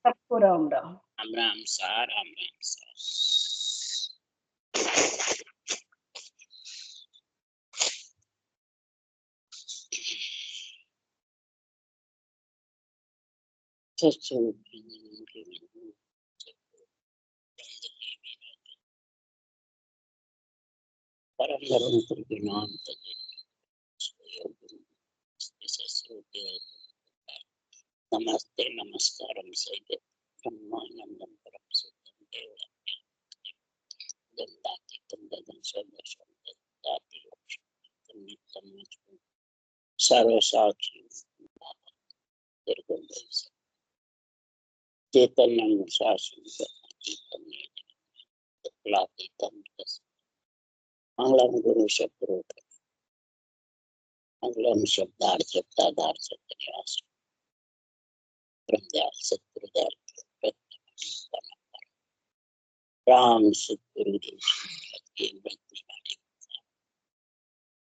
सबको राम राम। राम राम सा, राम राम सा। परम निरंतर के नाम नमस्ते नमस्कारम सहित ब्रह्मानंदम परम सत्यम देवम दंताति तंदन सर्वस्वं दंताति नित्यम सर्वसाक्षी चैतन्यं शाश्वतं लातीतं मंगलम गुरु शब्द मंगलम शब्दार्थ शब्दाधार सत्यनिवास ब्रह्मज्ञान सत्पुरुषार्थ राम सतगुरु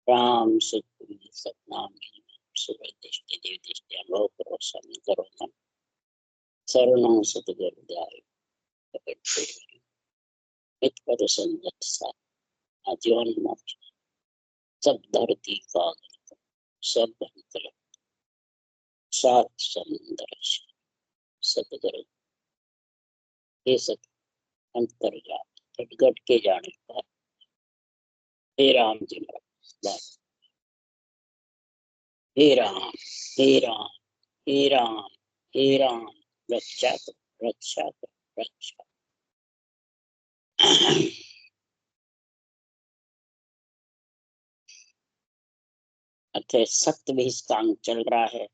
राम सतगुरु सतनाम सुरदिष्टि देवदिष्टि अलोक रोशन करो मन शरणं सतगुरुदेव मित पद संगत सा आजीवन मोक्ष सब धरती का सब अंतर सात समुद्र सतगुरु ये सब अंतर्जात घट के जाने पर हे राम जी महाराज हे राम हे राम हे राम हे राम रक्षा रक्षा रक्षा। अतः सत्य भी स्थान चल रहा है।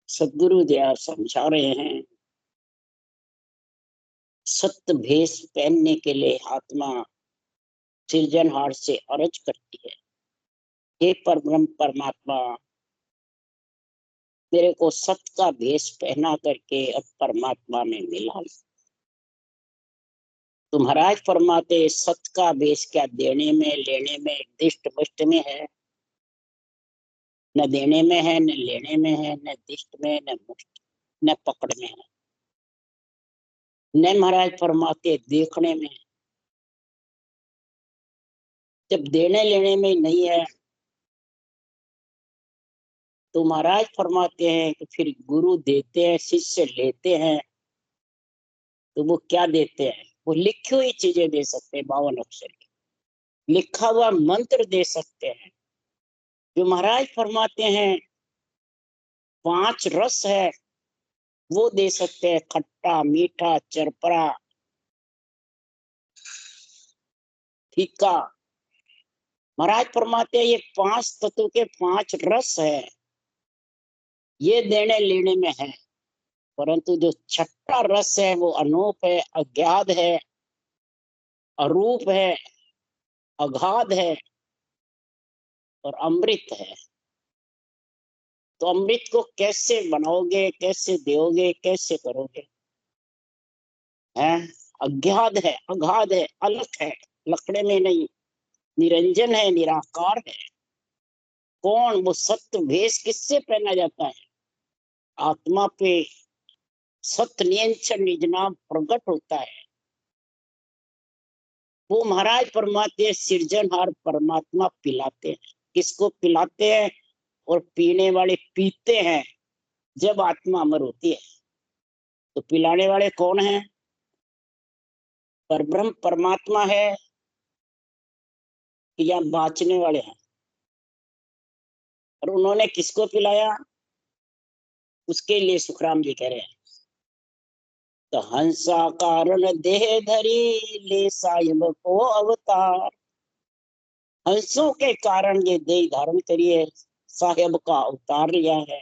सदगुरु दया समझा रहे हैं। सत्य भेष पहनने के लिए आत्मा सृजनहार से अर्ज करती है, हे परब्रह्म परमात्मा मेरे को सत्य का भेष पहना करके अब परमात्मा में मिला। तो महाराज फरमाते सत्य का भेष क्या देने में लेने में दिष्ट पुष्ट में है? न देने में है, न लेने में है, न दिष्ट में, न मुष्ट, न पकड़ में है, न महाराज फरमाते देखने में। जब देने लेने में नहीं है तो महाराज फरमाते हैं कि फिर गुरु देते हैं, शिष्य लेते हैं, तो वो क्या देते हैं? वो लिखी हुई चीजें दे सकते हैं, 52 अक्षर की लिखा हुआ मंत्र दे सकते हैं। जो महाराज फरमाते हैं 5 रस है वो दे सकते हैं, खट्टा मीठा चरपरा फीका। महाराज फरमाते हैं ये 5 तत्व के 5 रस है, ये देने लेने में है। परंतु जो छठा रस है वो अनूप है, अज्ञात है, अरूप है, अगाध है और अमृत है। तो अमृत को कैसे बनाओगे, कैसे दोगे, कैसे करोगे? है अज्ञात है, अगाध है, अलग है, लकड़े में नहीं, निरंजन है, निराकार है। कौन? वो सत्य भेष किससे पहना जाता है? आत्मा पे सत्य नियंत्रण निज नाम प्रकट होता है। वो महाराज परमात्मा सृजनहार परमात्मा पिलाते हैं। किसको पिलाते हैं? और पीने वाले पीते हैं जब आत्मा अमर होती है। तो पिलाने वाले कौन हैं? परब्रह्म परमात्मा है या बाँचने वाले हैं? और उन्होंने किसको पिलाया? उसके लिए सुखराम जी कह रहे हैं, तो हंसा कारण देह धरी ले साहिब को अवतार। हंसों के कारण ये देह धारण करिए, साहिब का अवतार लिया है।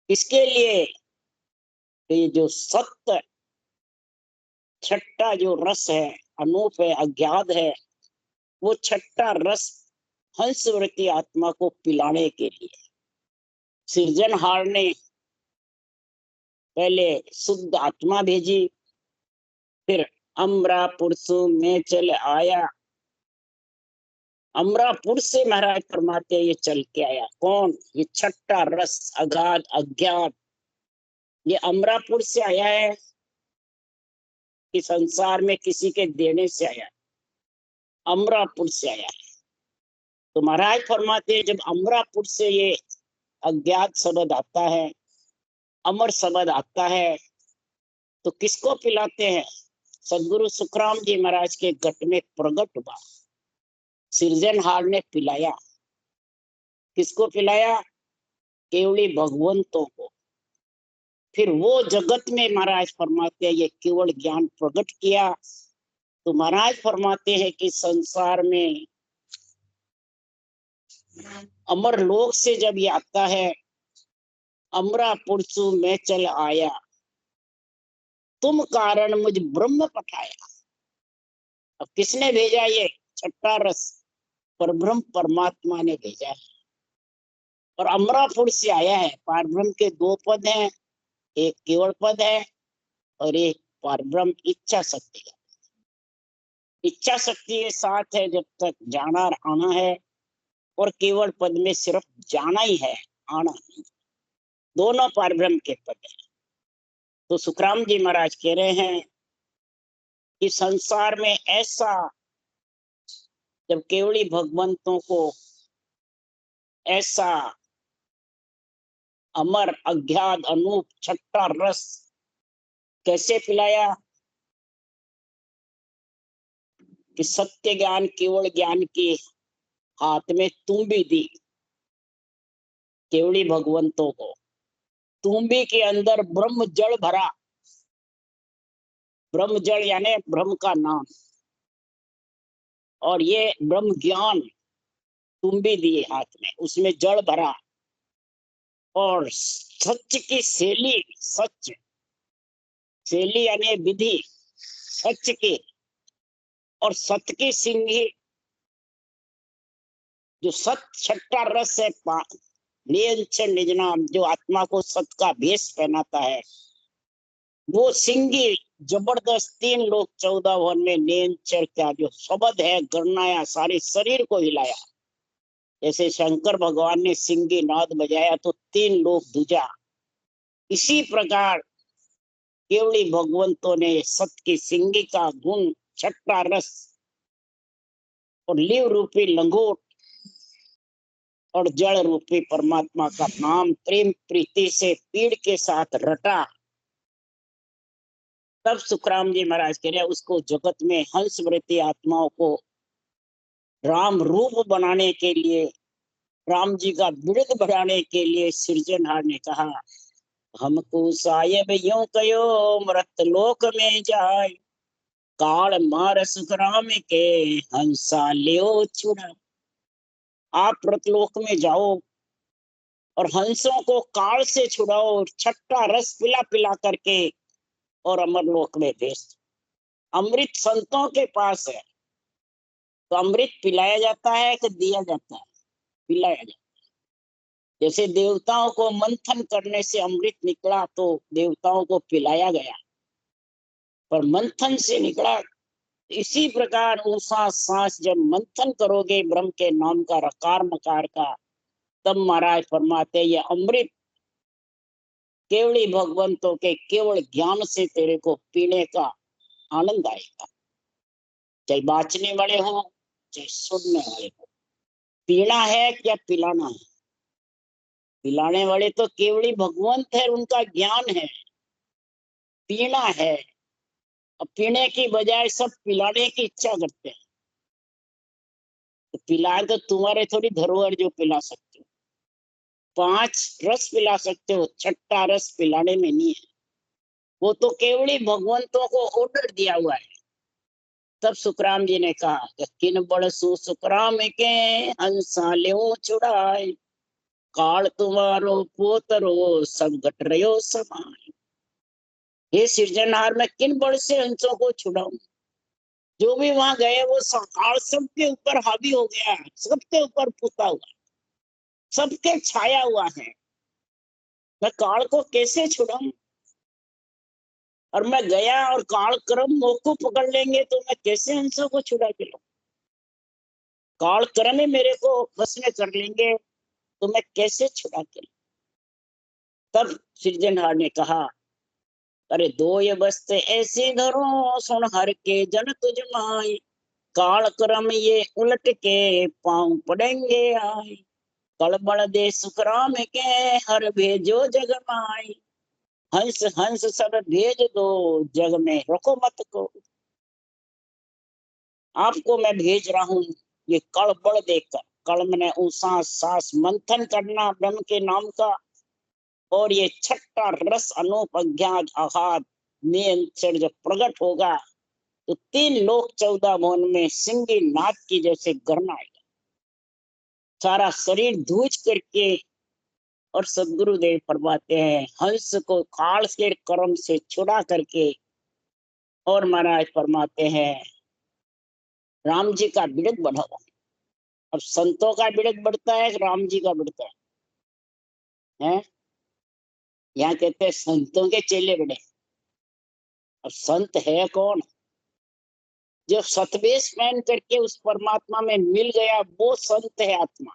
इसके लिए ये जो सत्य छठा जो रस है, अनूप है, अज्ञात है, वो छठा रस हंसवृत्ति आत्मा को पिलाने के लिए सृजनहार ने पहले शुद्ध आत्मा भेजी, फिर अमरा पुरसु में चल आया, अमरापुर से महाराज फरमाते ये चल के आया। कौन? ये छठा रस, अगाध, अज्ञात, ये अमरापुर से आया है कि संसार में किसी के देने से आया? अमरापुर से आया है। तो महाराज फरमाते जब अमरापुर से ये अज्ञात शब्द आता है, अमर शब्द आता है, तो किसको पिलाते हैं? सदगुरु सुखराम जी महाराज के गट में प्रकट हुआ, सृजनहार ने पिलाया। किसको पिलाया? केवली भगवंतों को। फिर वो जगत में महाराज फरमाते हैं ये केवल ज्ञान प्रकट किया। तो महाराज फरमाते हैं कि संसार में अमर लोक से जब ये आता है, अमरापुर सु मैं चल आया, तुम कारण मुझ ब्रह्म पठाया। अब किसने भेजा? ये छठा रस परब्रह्म परमात्मा ने भेजा है। और अमरापुर से आया है। परब्रह्म के दो पद हैं, एक केवल पद है और एक परब्रह्म इच्छा शक्ति है। इच्छा शक्ति के साथ है जब तक जाना और आना है, और केवल पद में सिर्फ जाना ही है, आना नहीं। दोनों परब्रह्म के पद है। तो सुखराम जी महाराज कह रहे हैं कि संसार में ऐसा जब केवली भगवंतों को ऐसा अमर अज्ञात अनूप छठा रस कैसे पिलाया? कि सत्य ज्ञान केवल ज्ञान के हाथ में तुम भी दी, केवली भगवंतों को। तुम भी के अंदर ब्रह्म जल भरा। ब्रह्म जल यानी ब्रह्म का नाम, और ये ब्रह्म ज्ञान तुम भी दिए हाथ में, उसमें जड़ भरा। और सच की शैली, सच शैली यानी विधि सच की, और सत्य की सिंही, जो सत छठा रस है, निज नाम, जो आत्मा को सत्य का भेष पहनाता है, वो सिंगी जबरदस्त 3 लोक 14 वन में नियंचर का जो शब्द है गणनाया, सारे शरीर को हिलाया। जैसे शंकर भगवान ने सिंगी नाद बजाया तो 3 लोक दूजा। इसी प्रकार केवली भगवंतों ने सत्य की सिंगी का गुण छठा रस और लिव रूपी लंगोट और जड़ रूपी परमात्मा का नाम प्रेम प्रीति से पीड़ के साथ रटा। तब सुखराम जी महाराज कह रहे उसको जगत में हंस वृत्ति आत्माओं को राम रूप बनाने के लिए, राम जी का बिरुद बढ़ाने के लिए सृजनहार ने कहा हमको साहेब यूं कयो मृत लोक में जाए, काल मार सुखराम के हंसा लियो छुड़ा। आप प्रतलोक में जाओ और हंसों को काल से छुड़ाओ, छठा रस पिला पिला करके और अमरलोक में भेज। अमृत संतों के पास है, तो अमृत पिलाया जाता है कि दिया जाता है? पिलाया जाता है। जैसे देवताओं को मंथन करने से अमृत निकला तो देवताओं को पिलाया गया, पर मंथन से निकला। इसी प्रकार ऊंसा सांस जब मंथन करोगे ब्रह्म के नाम का, रकार मकार का, तब महाराज फरमाते ये अमृत केवली भगवंतों के केवल ज्ञान से तेरे को पीने का आनंद आएगा। चाहे बाँचने वाले हो चाहे सुनने वाले हो, पीना है क्या पिलाना है? पिलाने वाले तो केवली भगवंत है, उनका ज्ञान है। पीना है, अब पीने की बजाय सब पिलाने की इच्छा करते हैं। तो पिलाए तो तुम्हारे थोड़ी धरोहर जो पिला सकते हो। 5 रस पिला सकते हो, छठा रस पिलाने में नहीं है। वो तो केवली भगवंतों को ऑर्डर दिया हुआ है। तब सुखराम जी ने कहा कि किन बड़सु सुखराम के हंसा ले छुड़ाए, काल तुम्हारो पोतरो सब घट रहो समाए। हे सृजनहार मैं किन बड़ से हंसों को छुड़ाऊं? जो भी वहां गए वो काल सबके ऊपर हावी हो गया, सबके ऊपर पुता हुआ, सबके छाया हुआ है। मैं काल को कैसे छुड़ाऊं? और मैं गया और काल क्रम मोह को पकड़ लेंगे तो मैं कैसे हंसों को छुड़ा के लाऊं? काल कर्म ही मेरे को बस में कर लेंगे तो मैं कैसे छुड़ा के लूं? तब सृजनहार ने कहा, अरे दो ये बस्ते ऐसी धरो, सुन हर के जन तुझ माई, काल क्रम ये उलट के पांव पड़ेंगे आए, कलबल दे सुखराम के हर भेजो जग माई, हंस हंस सब भेज दो जग में रखो मत को। आपको मैं भेज रहा हूं ये कलबल देकर, कल मैंने ऊसा सांस मंथन करना ब्रह्म के नाम का, और ये छठा रस अनूप अज्ञात आघात नियंत्रण जब प्रकट होगा तो 3 लोक 14 भुवन में सिंगी नाथ की जैसे गरना आएगा, सारा शरीर धूज करके। और सदगुरुदेव फरमाते हैं, हंस को काल के कर्म से छुड़ा करके, और महाराज फरमाते हैं, राम जी का बिड़क बढ़ा हुआ। अब संतों का बिड़क बढ़ता है, राम जी का बढ़ता है? यहाँ कहते हैं संतों के चेले बड़े। अब संत है कौन? जो सतवेश पहन करके उस परमात्मा में मिल गया, वो संत है। आत्मा,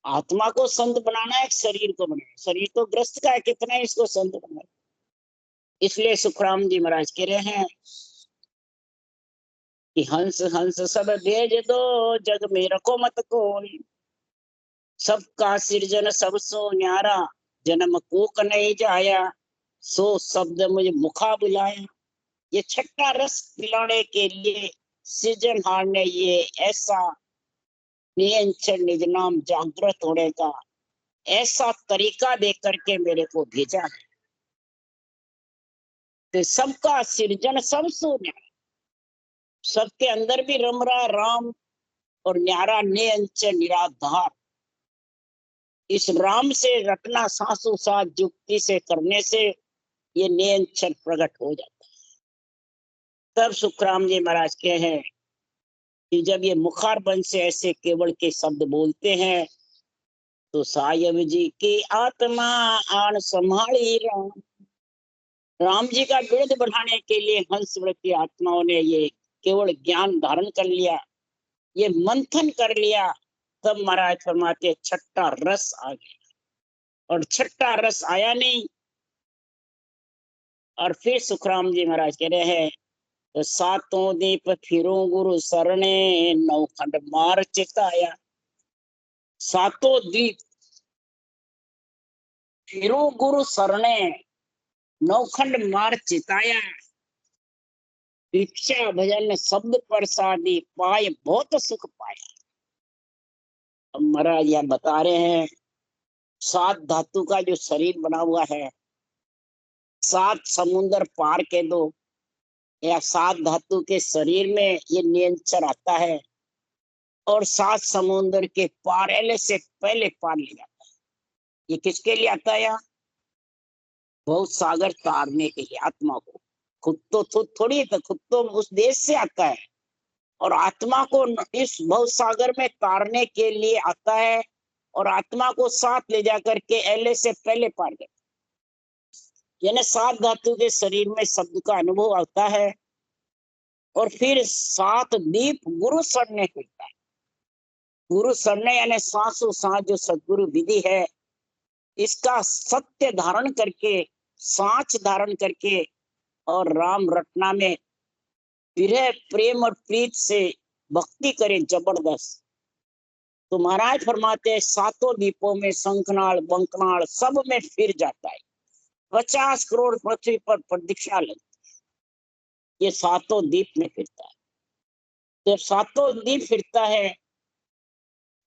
आत्मा को संत बनाना है, शरीर को बनाना। शरीर तो ग्रस्त का है, कितना है इसको संत बनाना। इसलिए सुखराम जी महाराज कह रहे हैं कि हंस हंस सब भेज दो जग में रखो मत कोई, सबका सृजन सब सो न्यारा, जन्म कोक नहीं जाया, सो शब्द मुझे मुखा बुलाया। ये छठा रस पिलाने के लिए सृजनहार ने ये ऐसा नियंत्रण निज नाम जागृत होने का ऐसा तरीका दे करके मेरे को भेजा है। तो सबका सृजन सब सो न्यारा, सबके अंदर भी रम रहा राम, और न्यारा नियंत्रण निराधार। इस राम से रटना सांसों साथ युक्ति से करने से ये नियंत्रण प्रकट हो जाता है। तब सुखराम जी महाराज के हैं कि जब ये मुखार बन से ऐसे केवल के शब्द बोलते हैं तो सायब जी की आत्मा आन संभाली राम। राम जी का विरुद्ध बढ़ाने के लिए हंस वृत्ति की आत्माओं ने ये केवल ज्ञान धारण कर लिया, ये मंथन कर लिया। तब महाराज फरमाते छठा रस आ गया, और छठा रस आया नहीं। और फिर सुखराम जी महाराज कह रहे हैं, तो सातों दीप फिरो गुरु सरणे, नौखंड मार चिताया। सातों दीप फिरो गुरु सरणे, नौखंड मार चिताया। भिक्षा भजन शब्द प्रसादी, पाए बहुत सुख पाया। अब महाराज यह बता रहे हैं, 7 धातु का जो शरीर बना हुआ है, 7 समुंदर पार के दो, या 7 धातु के शरीर में ये नियंत्रण आता है, और 7 समुंदर के पार से पहले पार ले जाता है। ये किसके लिए आता है? बहुत सागर तारने के लिए आत्मा को। खुद तो थोड़ी, तो खुद तो उस देश से आता है, और आत्मा को इस बहुत सागर में तारने के लिए आता है, और आत्मा को साथ ले जाकर के एले से पहले पार कर। यानी 7 धातु के शरीर में शब्द का अनुभव आता है, और फिर 7 दीप गुरु सड़ने फिरता है। गुरु सड़ने यानी सांसों सांस जो सदगुरु विधि है, इसका सत्य धारण करके, सांच धारण करके, और राम रटना में विरह प्रेम और प्रीत से भक्ति करे जबरदस्त। तो महाराज फरमाते हैं, 7 दीपों में शंखनाल बंकनाल सब में फिर जाता है। 50 करोड़ पृथ्वी पर प्रदक्षिणा लगती है, ये 7 दीप में फिरता है। जब 7 दीप फिरता है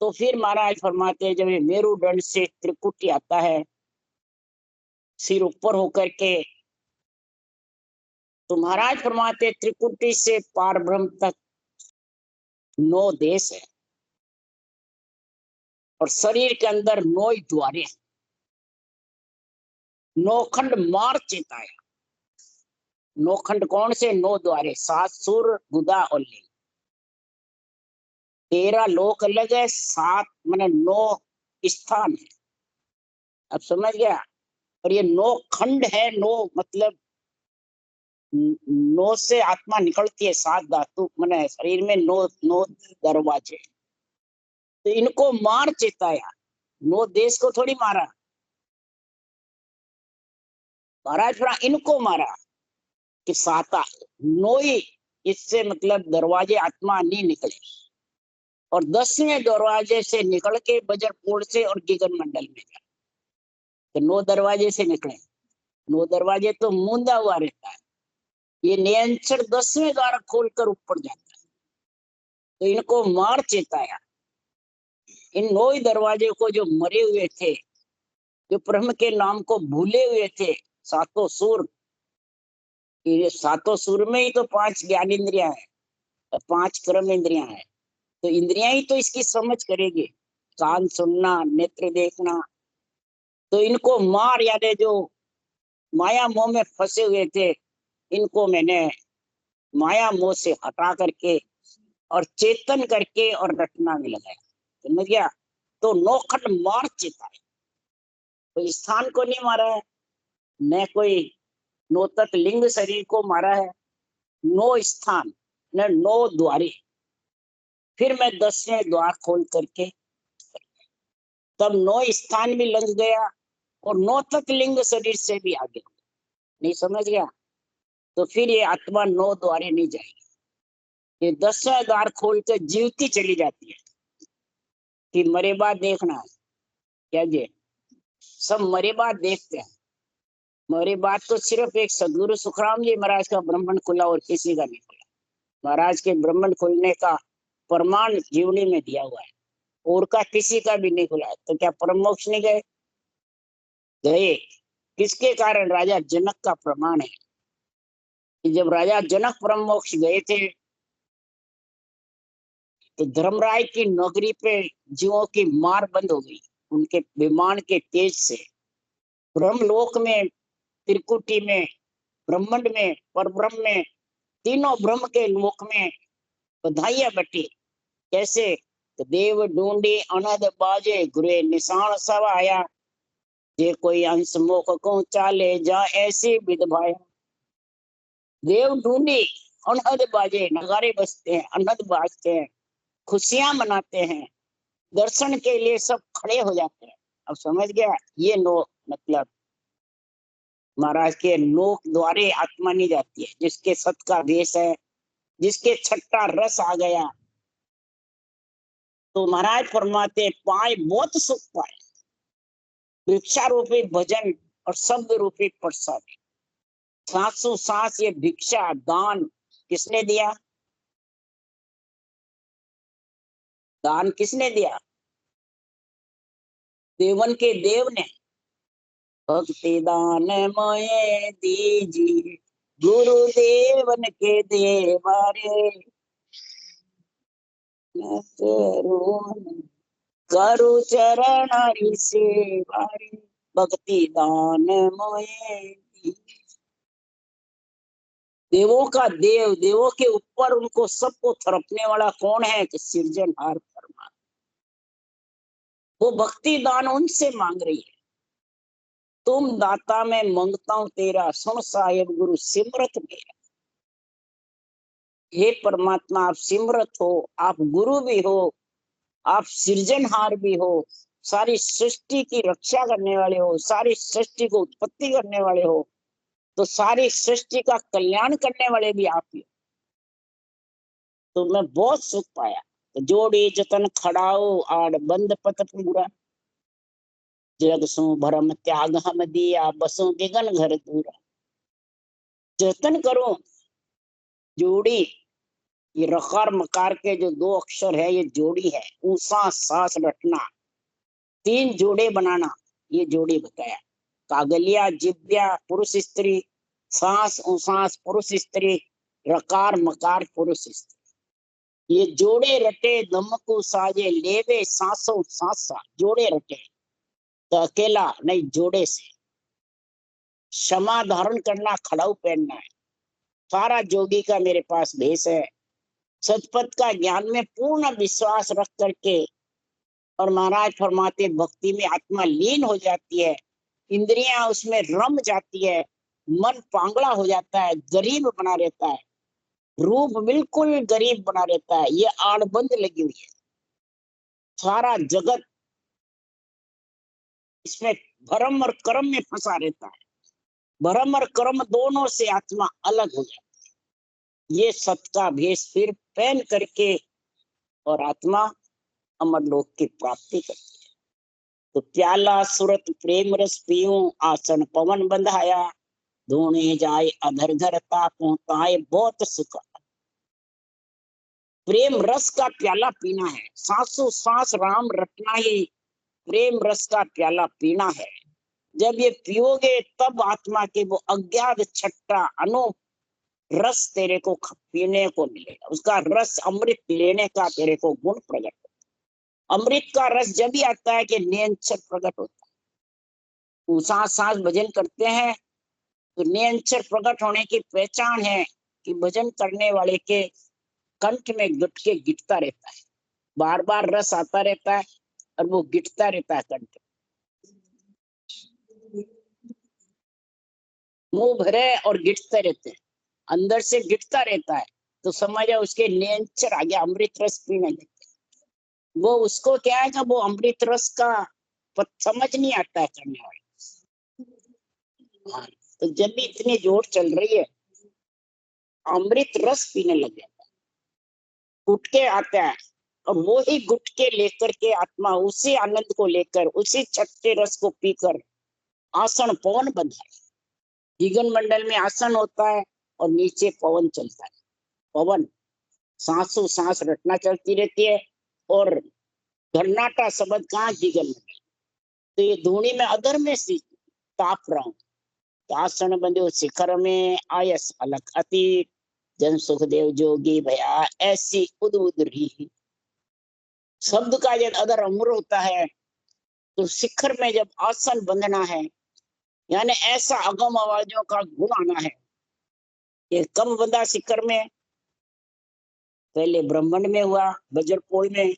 तो फिर महाराज फरमाते हैं, जब ये मेरुदंड से त्रिकुटी आता है, सिर ऊपर होकर के, तो महाराज फरमाते त्रिकुटी से पार ब्रह्म तक 9 देश है, और शरीर के अंदर 9 द्वारे हैं। नौखंड मार चेताया। नौखंड कौन से? 9 द्वारे, 7 सुर गुदा और लिंग। 13 लोक अलग है, 7 मैंने 9 स्थान है। अब समझ गया? और ये 9 खंड है। 9 मतलब 9 से आत्मा निकलती है। 7 धातु मैंने शरीर में 9 दरवाजे। तो इनको मार चेताया, नो देश को थोड़ी मारा महाराज, फिर इनको मारा कि साता नोई, इससे मतलब दरवाजे आत्मा नहीं निकले, और 10वें दरवाजे से निकल के बजरपुर से और गिगन मंडल में गया। तो 9 दरवाजे से निकले, 9 दरवाजे तो मूंदा हुआ रहता है, ये नियंत्रण 10वें द्वार खोलकर ऊपर जाता है। तो इनको मार चेताया, इन 9 दरवाजे को जो मरे हुए थे, जो ब्रह्म के नाम को भूले हुए थे, सातों सुर, ये सातों सुर में ही तो 5 ज्ञान इंद्रियां है, 5 कर्म इंद्रियां है, तो इंद्रियां ही तो इसकी समझ करेगी, कान सुनना, नेत्र देखना। तो इनको मार, यानी जो माया मोह में फंसे हुए थे, इनको मैंने माया मोह से हटा करके और चेतन करके और रटना में लगाया, समझ गया। तो नौखंड मार चेताए, तो स्थान को नहीं मारा है, न कोई नो तत् लिंग शरीर को मारा है, नो स्थान न 9 द्वारे। फिर मैं 10वें द्वार खोल करके, तब 9 स्थान भी लग गया और 9 तत् लिंग शरीर से भी आगे, नहीं समझ गया। तो फिर ये आत्मा 9 द्वारे नहीं जाएगी, ये 10वां द्वार खोल कर जीवती चली जाती है कि मरे बाद देखना है, क्या जी, सब मरे बाद देखते हैं। मरे बाद तो सिर्फ एक सदगुरु सुखराम जी महाराज का ब्रह्मंड खुला और किसी का नहीं खुला। महाराज के ब्रह्मंड खुलने का प्रमाण जीवनी में दिया हुआ है, और का किसी का भी नहीं खुला। तो क्या परम मोक्ष नहीं गए? गए। किसके कारण? राजा जनक का प्रमाण है कि जब राजा जनक परम मोक्ष गए थे, तो धर्मराय की नगरी पे जीवों की मार बंद हो गई, उनके विमान के तेज से। ब्रह्मलोक में, त्रिकुटी में, ब्रह्मांड में, परब्रह्म में, तीनों ब्रह्म के लोक में बधाइयां बटी। कैसे? तो देव ढूंढी अनद बाजे, गुरे निशान सब आया, जे कोई अंश मोख को चाले जा ऐसी विधवाया। देव ढूंढी अनहद बाजे, नगारे बजते हैं, अनहद बाजते हैं, खुशियां मनाते हैं, दर्शन के लिए सब खड़े हो जाते हैं। अब समझ गया? ये नो मतलब महाराज के लोक द्वारे आत्मा नहीं जाती है, जिसके सत का देश है, जिसके छट्टा रस आ गया, तो महाराज फरमाते पाए बहुत सुख पाए, भिक्षारूपी भजन और शब्द रूपी प्रसाद। सांसों सांस ये भिक्षा दान किसने दिया? दान किसने दिया? देवन के देव ने। भक्ति दान मोए दीजिए, गुरुदेवन के देवारे, करु चरण सेवा रे, भक्ति दान मोए। देवों का देव, देवों के ऊपर उनको सबको थरपने वाला कौन है? कि सृजनहार परमात्मा। वो भक्ति दान उनसे मांग रही है। तुम दाता मैं मांगता हूं तेरा, सुन साहेब गुरु सिमरत मेरा। हे परमात्मा, आप सिमरत हो, आप गुरु भी हो, आप सृजनहार भी हो, सारी सृष्टि की रक्षा करने वाले हो, सारी सृष्टि को उत्पत्ति करने वाले हो, तो सारी सृष्टि का कल्याण करने वाले भी आप ही। तो मैं बहुत सुख पाया। तो जोड़ी जतन खड़ाओ आड़ बंद पत पूरा, जग सो भरम त्याग हम दिया, बसों दिगन घर दूरा। जतन करो जोड़ी, ये रकार मकार के जो 2 अक्षर है, ये जोड़ी है। ऊसा सांस रटना, 3 जोड़े बनाना, ये जोड़ी बताया। कागलिया जिब्या पुरुष स्त्री, सांस उसास पुरुष स्त्री, रकार मकार पुरुष स्त्री। ये जोड़े रटे दमकु साजे, लेवे सांसों सांसा। जोड़े रटे तो अकेला नहीं, जोड़े से। क्षमा धारण करना, खड़ाऊ पहनना है। सारा जोगी का मेरे पास भेष है। सतपथ का ज्ञान में पूर्ण विश्वास रख करके, और महाराज फरमाते भक्ति में आत्मा लीन हो जाती है, इंद्रियां उसमें रम जाती है, मन पांगड़ा हो जाता है, गरीब बना रहता है, रूप बिल्कुल गरीब बना रहता है। ये आड़बंद लगी हुई है। सारा जगत इसमें भरम और कर्म में फंसा रहता है। भरम और कर्म दोनों से आत्मा अलग हो जाती है। ये सत का भेष फिर पहन करके और आत्मा अमर लोक की प्राप्ति करती है। तो प्याला सुरत प्रेम रस पीऊं, आसन पवन बंधाया, धोने जाए अधर घर तापों ताए बहुत सुख। प्रेम रस का प्याला पीना है, सांसों सांस राम रटना ही प्रेम रस का प्याला पीना है। जब ये पियोगे तब आत्मा के वो अज्ञात छट्टा अनूप रस तेरे को पीने को मिलेगा। उसका रस अमृत लेने का तेरे को गुण प्रकट होता है। अमृत का रस जब भी आता है कि निरंतर प्रकट होता है। सांस सांस भजन करते हैं तो निरंतर प्रकट होने की पहचान है कि भजन करने वाले के कंठ में गुट के गिरता रहता है, बार बार रस आता रहता है और वो गिरता रहता है कंठ। मुंह भरे और गिरते रहते हैं, अंदर से गिरता रहता है, तो समझ जाओ उसके नियंत्रण आ गया, अमृत रस पीने लगते। वो उसको क्या है कि वो अमृत रस का समझ नहीं आता है करने वाले। हाँ, तो जब भी इतनी जोर चल रही है अमृत रस पीने लग जाता है, गुटके आता है और वो ही गुटके लेकर के आत्मा उसी आनंद को लेकर उसी छठे रस को पीकर आसन पवन बंधा है। गगन मंडल में आसन होता है और नीचे पवन चलता है। पवन सांसों सांस रटना चलती रहती है और घन्नाटा शब्द कहाँ गगन मंडल। तो ये धूनी में अधर में सी ताप रहा हूँ, आसन बंधो शिखर में आयस अलग अतीत, जन सुखदेव जोगी भया ऐसी उद रही। शब्द का जब अगर अमर होता है तो शिखर में जब आसन बंधना है, यानी ऐसा अगम आवाजों का गुण आना है। ये कब बंधा शिखर में? पहले ब्रह्मांड में हुआ, वज्रपोल में,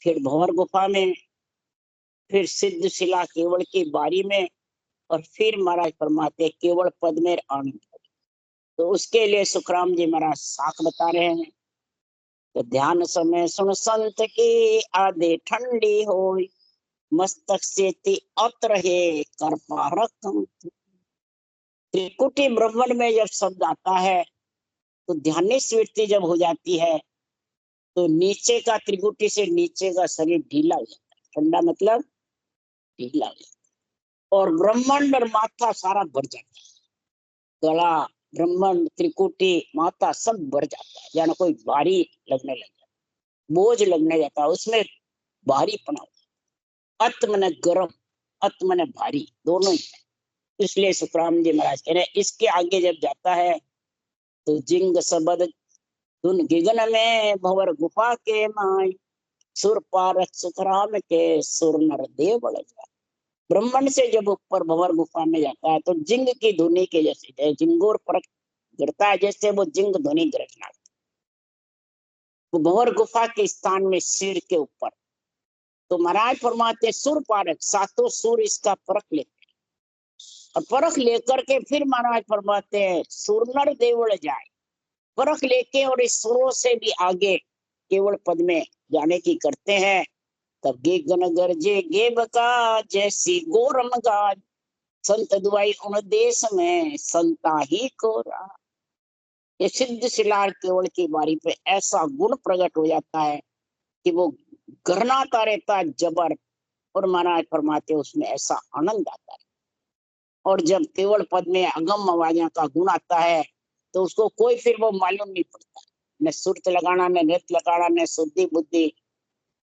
फिर भंवर गुफा में, फिर सिद्ध शिला केवल की बारी में, और फिर महाराज फरमाते केवल पद में आनंद। तो उसके लिए सुखराम जी महाराज साख बता रहे हैं। तो ध्यान समय सुन संत की आधे ठंडी हो, मस्तक से अत रहे कर पारक। त्रिकुटी ब्रह्मांड में जब शब्द आता है तो ध्यान स्मृति जब हो जाती है तो नीचे का त्रिकुटी से नीचे का शरीर ढीला हो जाता है। ठंडा मतलब ढीला हो जाता है और ब्रह्मांड और माथा सारा भर जाता है। गला, ब्रह्मांड, त्रिकुटी, माथा सब भर जाता है, जाना कोई भारी लगने लग जाता है, बोझ लगने जाता है, उसमें भारी पना होता है। अत मने गर्म, अत मने भारी, दोनों ही है। इसलिए सुखराम जी महाराज कह रहे इसके आगे जब जाता है तो जिंग सबद धुन गिगन में भंवर गुफा के माई, सुर पारक सुखराम के सुर नर देव बढ़ जाए। ब्रह्मांड से जब ऊपर भंवर गुफा में जाता है तो जिंग की धुनी के जैसे जिंगोर परक गिरता है, जैसे वो जिंग ध्वनि गिरना। वो भंवर गुफा के स्थान में सिर के ऊपर तो महाराज फरमाते सुर पारक, सातों सुर इसका परख लेते और परख लेकर के फिर महाराज फरमाते हैं सुरनर देवल जाए। परख लेके और इस सुरों से भी आगे केवल पद में जाने की करते हैं। तब गे गन गरजे गे बका जैसी गोरम गाज, संत दुआई उन देश में संता ही कोरा। ये सिद्ध शिलार केवल की बारी पे ऐसा गुण प्रकट हो जाता है कि वो गरनाता रहता जबर, और महाराज फरमाते उसमें ऐसा आनंद आता है। और जब केवल पद में अगम आवाजा का गुण आता है तो उसको कोई फिर वो मालूम नहीं पड़ता, न सुरत लगाना, न नृत्य लगाना, न शुद्धि बुद्धि,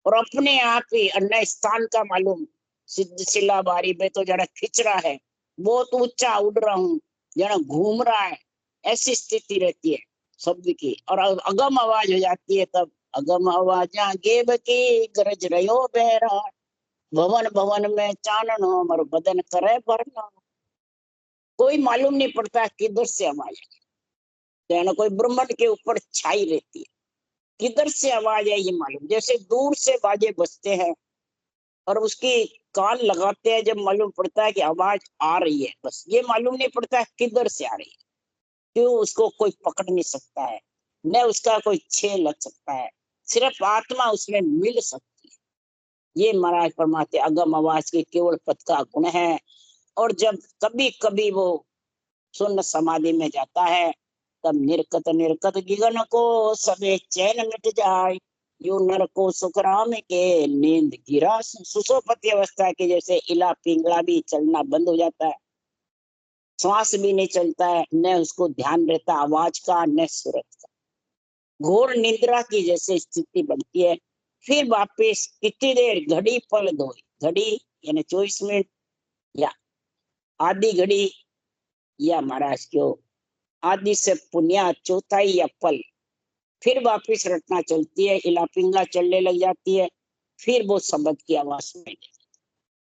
और अपने आप ही अन्य स्थान का मालूम। सिद्ध शिला बारी में तो जरा खिंच रहा है, बहुत ऊंचा उड़ रहा हूँ, जरा घूम रहा है, ऐसी स्थिति रहती है शब्द की। और अगम आवाज हो जाती है तब अगम आवाजा गेब की गरज रहो बहरा, भवन भवन में चाननो मर बदन करे भरना। कोई मालूम नहीं पड़ता किधर से आवाज है, कोई ब्रह्मांड के ऊपर छाई रहती है, किधर से आवाज है ये मालूम। जैसे दूर से बाजे बजते हैं और उसकी कान लगाते हैं, जब मालूम पड़ता है कि आवाज आ रही है, बस ये मालूम नहीं पड़ता है किधर से आ रही है, क्यों उसको कोई पकड़ नहीं सकता है, न उसका कोई छेद लग सकता है, सिर्फ आत्मा उसमें मिल सकती है। ये महाराज फरमाते अगम आवाज के केवल पद का गुण है। और जब कभी कभी वो शून्य समाधि में जाता है, तब निर्कत निर्कत गिगन को सबे चैन मिट जाए। यू नर को सुखराम के नींद गिरा। सुसोपति अवस्था के जैसे इला पिंगला भी चलना बंद हो जाता है, श्वास भी नहीं चलता है, न उसको ध्यान रहता आवाज का न सूरत का। घोर निद्रा की जैसे स्थिति बनती है। फिर वापिस कितनी देर, घड़ी पल धोई, घड़ी यानी 24 मिनट या आधी घड़ी, या महाराज क्यों आदि से पुण्या चौथाई या पल, फिर वापिस रटना चलती है, इलापिंगा चलने लग जाती है, फिर वो शब्द की आवाज में।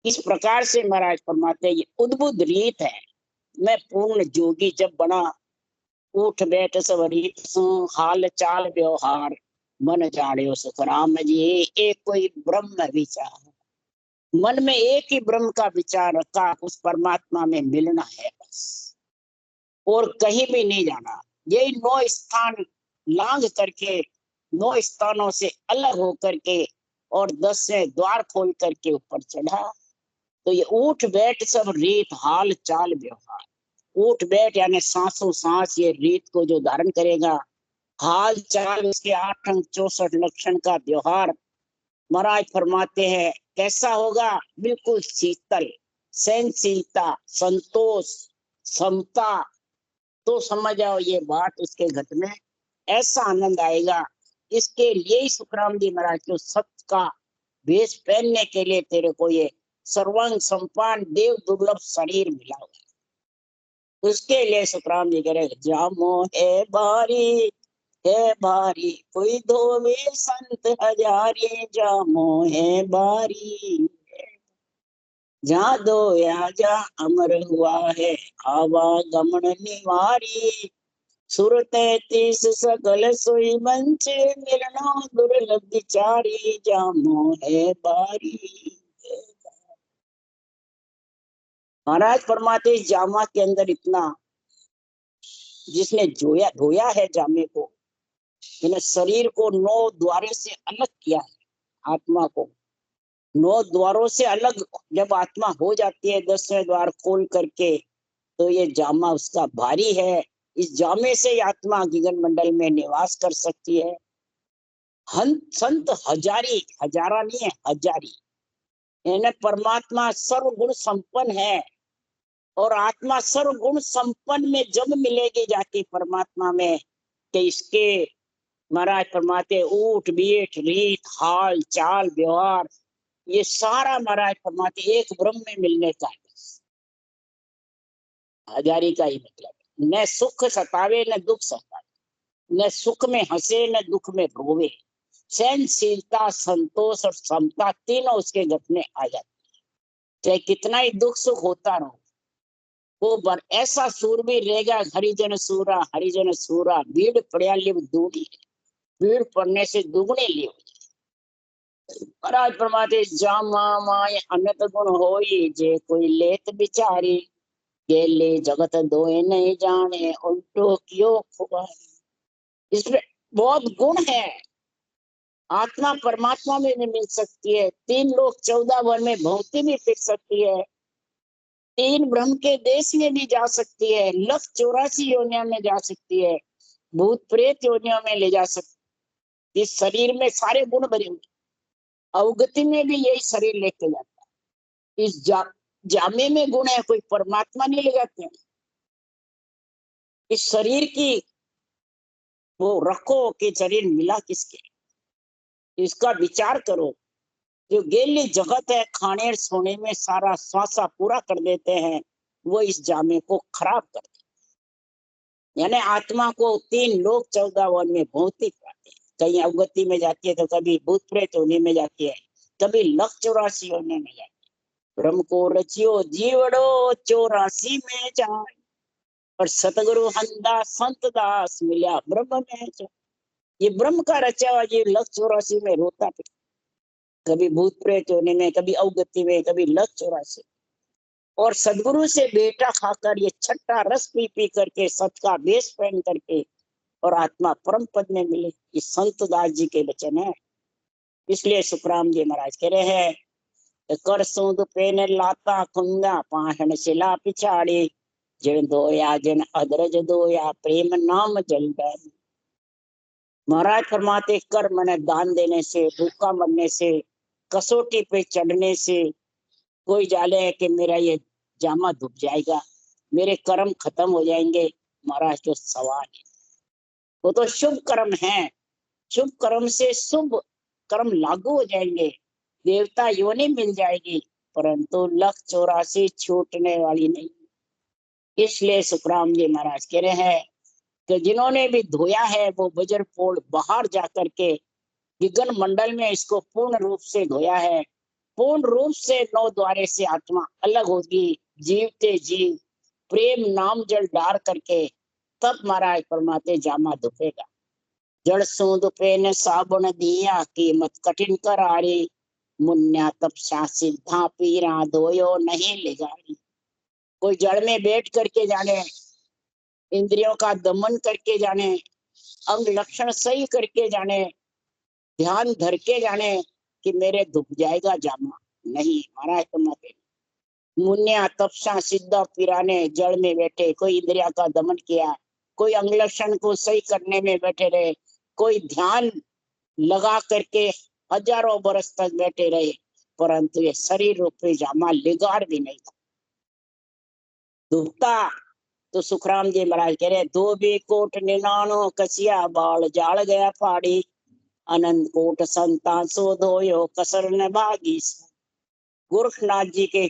इस प्रकार से महाराज फरमाते ये उद्भुत रीत है। मैं पूर्ण जोगी जब बना, उठ बैठ सब रीत सु, हाल चाल व्यवहार मन जाने सुखराम जी। एक कोई ब्रह्म विचार, मन में एक ही ब्रह्म का विचार रखा, उस परमात्मा में मिलना है बस, और कहीं भी नहीं जाना। यही 9 स्थान लांघ करके, 9 स्थानों से अलग होकर के और 10वें द्वार खोल करके ऊपर चढ़ा। तो ये उठ बैठ सब रीत हाल चाल व्यवहार, उठ बैठ यानी सांसों सांस ये रीत को जो धारण करेगा, हाल चाल उसके 8 अंग 64 लक्षण का व्यवहार महाराज फरमाते हैं कैसा होगा, बिल्कुल शीतल, सहनशीलता, संतोष, समता। तो समझ जाओ ये बात उसके घट में ऐसा आनंद आएगा। इसके लिए ही सुखराम जी महाराज को सत्य का वेश पहनने के लिए तेरे को ये सर्वांग संपान देव दुर्लभ शरीर मिला हुआ। उसके लिए सुखराम जी कह रहे जामो है बारी कोई धोवे संत हजारी, जामो है बारी जहाँ दो या जा अमर हुआ है आवागमन निवारी। सुरत 30 सकल सोई मंच, मिलना दुर्लभ विचारी, जामो है बारी। महाराज फरमाते इस जामा के अंदर इतना, जिसने जोया धोया है जामे को, जिन्हें शरीर को 9 द्वारों से अलग किया है, आत्मा को 9 द्वारों से अलग जब आत्मा हो जाती है 10वें द्वार खोल करके, तो ये जामा उसका भारी है। इस जामे से आत्मा गगन मंडल में निवास कर सकती है। संत हजारी, हजारा नहीं है हजारी, यानी परमात्मा सर्वगुण संपन्न है। और आत्मा सर्वगुण संपन्न में जब मिलेगी जाके परमात्मा में, कि इसके महाराज फरमाते उठ बैठ रीत हाल चाल व्यवहार ये सारा महाराज फरमाते एक ब्रह्म में मिलने का है। हजारी का ही मतलब न सुख सतावे न दुख सतावे, न सुख में हंसे न दुख में रोवे, सहनशीलता संतोष और समता तीनों उसके घट में आ जाती है। चाहे कितना ही दुख सुख होता रहो, वो ऐसा सूरबीर रहेगा। हरिजन सूरा भीड़ पड़िया लिव दूरी, भीड़ पड़ने से दुगने लिव। महाराज परमाते जामा माय अनत गुण होई, जे कोई लेत बिचारी, गेले जगत दोए नहीं जाने, उल्टो क्यों खुबारी। इसमें बहुत गुण है। आत्मा परमात्मा में भी मिल सकती है, 3 लोग 14 वन में भौती भी फिर सकती है, 3 ब्रह्म के देश में भी जा सकती है, 1,84 योनियों में जा सकती है, भूत प्रेत योनियों में ले जा सकती। इस शरीर में सारे गुण भरे हुए, अवगति में भी यही शरीर लेके जाता है। इस जामे में गुण है, कोई परमात्मा नहीं ले जाते हैं। इस शरीर की वो रखो कि शरीर मिला किसके, इसका विचार करो। जो गेली जगत है खाने सोने में सारा स्वासा पूरा कर देते हैं, वो इस जामे को खराब कर देते। यानी आत्मा को 3 लोग 14 वन में भौतिक पाते हैं। कहीं अवगति में जाती है तो कभी भूत प्रेत होने में जाती है, कभी 1,84 होने में जाती है। ब्रह्म को रचियो जीवड़ो 84 में जाए, और सतगुरु हंदा संत दास मिला ब्रह्म में। ये ब्रह्म का रचा हुआ ये 1,84 में रोता है, कभी भूत प्रेत होने में, कभी अवगति में, कभी 1,84। और सदगुरु से बेटा खाकर ये छठा रस पी पी करके सत का वेश पहन करके और आत्मा परम पद में मिले। ये संत दास जी के वचन है। इसलिए सुखराम जी महाराज कह रहे हैं, कर सूद पेन लाता खुंगा पाहन शिला पिछाड़ी, जिन दोया जिन अदरज दोया प्रेम नाम जल बैरी। महाराज फरमाते कर मैंने दान देने से, भूखा मरने से, कसौटी पे चढ़ने से कोई जाले कि मेरा ये जामा धुप जाएगा, मेरे कर्म खत्म हो जाएंगे। महाराज जो सवाल है वो तो शुभ कर्म है, शुभ कर्म से शुभ कर्म लागू हो जाएंगे, देवता योनि मिल जाएगी, परंतु 1,84 छूटने वाली नहीं। इसलिए सुखराम जी महाराज कह रहे हैं कि जिन्होंने भी धोया है वो बजर पोड़ बाहर जाकर के विघन मंडल में इसको पूर्ण रूप से धोया है। पूर्ण रूप से 9 द्वारे से आत्मा अलग होगी, जीवते जीव प्रेम नाम जल डार करके तब महाराज परमाते जामा धुपेगा। जड़ सूद पे ने साबुन दिया कीमत कठिन करारी, मुन्या तपसा सिद्धा पीरा धोयो नहीं लिगारी। कोई जड़ में बैठ करके जाने, इंद्रियों का दमन करके जाने, अंग लक्षण सही करके जाने, ध्यान धर के जाने कि मेरे धुप जाएगा जामा, नहीं। महाराज फरमाते मुन्या तपसा सिद्धा पीरा ने जड़ में बैठे, कोई इंद्रिया का दमन किया, कोई अंग लक्षण को सही करने में बैठे रहे, कोई ध्यान लगा करके हजारों बरस तक बैठे रहे, परंतु ये शरीर रूपी जामा लिगार भी नहीं था, दुखता। तो सुखराम जी महाराज कह रहे 2 भी कोट 99 कसिया बाल जाल गया फाड़ी, अनंत कोट संता सो धोयो कसर न भागी। गोरखनाथ जी के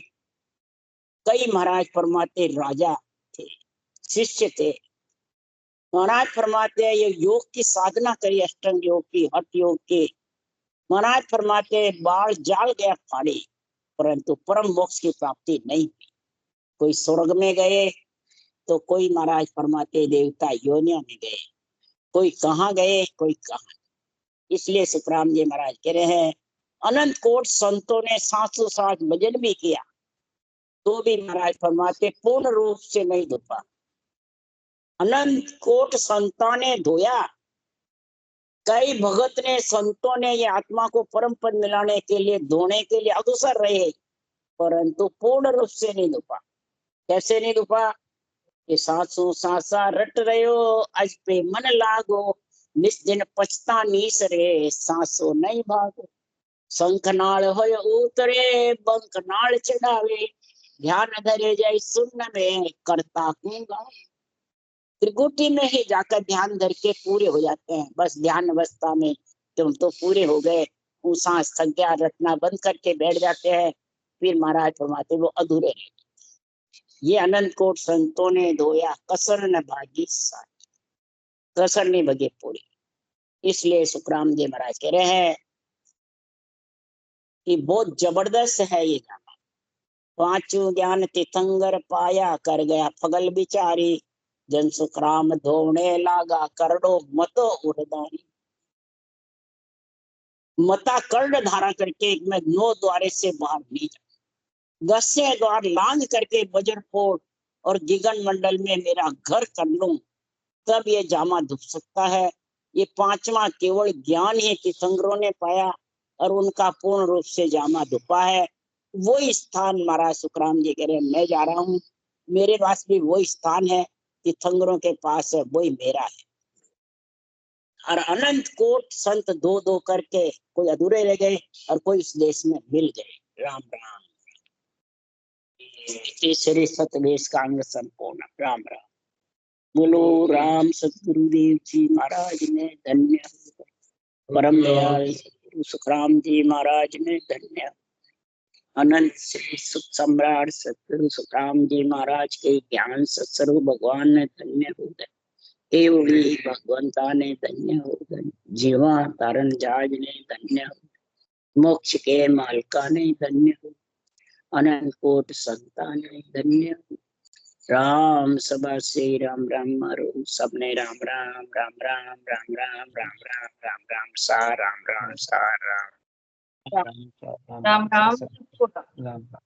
कई महाराज फरमाते राजा थे, शिष्य थे। महाराज फरमाते हैं ये योग की साधना करी, अष्टांग योग की, हठ योग की। महाराज फरमाते बाल जाल गया फाड़ी, परंतु परम मोक्ष की प्राप्ति नहीं हुई। कोई स्वर्ग में गए तो कोई महाराज फरमाते देवता योनियों में गए, कोई कहाँ गए कोई कहाँ। इसलिए सुखराम जी महाराज कह रहे हैं अनंत कोट संतों ने 707 भजन भी किया तो भी महाराज फरमाते पूर्ण रूप से नहीं धोपा। अनंत कोट संतों ने धोया, कई भगत ने संतों ने ये आत्मा को परम पद मिलाने के लिए धोने के लिए अग्रसर रहे, परंतु पूर्ण रूप से नहीं धोपा। कैसे नहीं धोपा? ये सासू सासा रट रहो अज पे मन लागो, निस दिन पछता नीस रे सासो नहीं भागो। शंख नाल होय उतरे बंक नाल चढ़ावे, ध्यान धरे जाय सुन में करता क्यों गावे। त्रिकुटी में ही जाकर ध्यान धर के पूरे हो जाते हैं, बस ध्यान अवस्था में तुम तो पूरे हो गए, सांस संज्ञा रटना बंद करके बैठ जाते हैं, फिर महाराज फरमाते वो अधूरे रह। ये अनंत कोट संतों ने धोया कसर न भागी सारी, कसर नहीं भगे पूरी। इसलिए सुखराम जी महाराज कह रहे हैं कि बहुत जबरदस्त है ये गाना। 5 ज्ञान तीर्थंकर पाया कर गया फगल बिचारी, जन सुखराम धोने लागा करड़ो मतो उड़दारी। मता कर्ण धारा करके मैं 9 द्वारे से बाहर नहीं जाऊं, 10 द्वार लांघ करके बजर फोड़ और गिगन मंडल में मेरा घर कर लूं, तब ये जामा धुप सकता है। ये 5वां केवल ज्ञान ही तीर्थंकरों ने पाया और उनका पूर्ण रूप से जामा धुपा है। वही स्थान महाराज सुखराम जी कह रहे मैं जा रहा हूँ, मेरे पास भी वही स्थान है, तीर्थंकरों के पास है, वही मेरा है। और अनंत कोट संत 2-2 करके कोई अधूरे रह गए और कोई इस देश में मिल गए। राम राम। श्री सतवेश का अंग संपूर्ण। राम राम। बोलो राम सतगुरुदेव जी महाराज ने धन्य, परम दयाल सतगुरु सुखराम जी महाराज ने धन्य, अनंत श्री सुख सम्राट सतगुरु सुखराम जी महाराज के ज्ञान सत्स्वरूप भगवान ने धन्य हो गए, केवली भगवंता ने धन्य हो गए, जीवा तारण जाज ने धन्य हो, मोक्ष के मालका ने धन्य हो, अनंत कोट संता ने धन्य हो। राम सभा से राम राम मारो, सबने राम राम राम राम राम राम राम राम राम राम सा राम राम सा राम राम राम राम।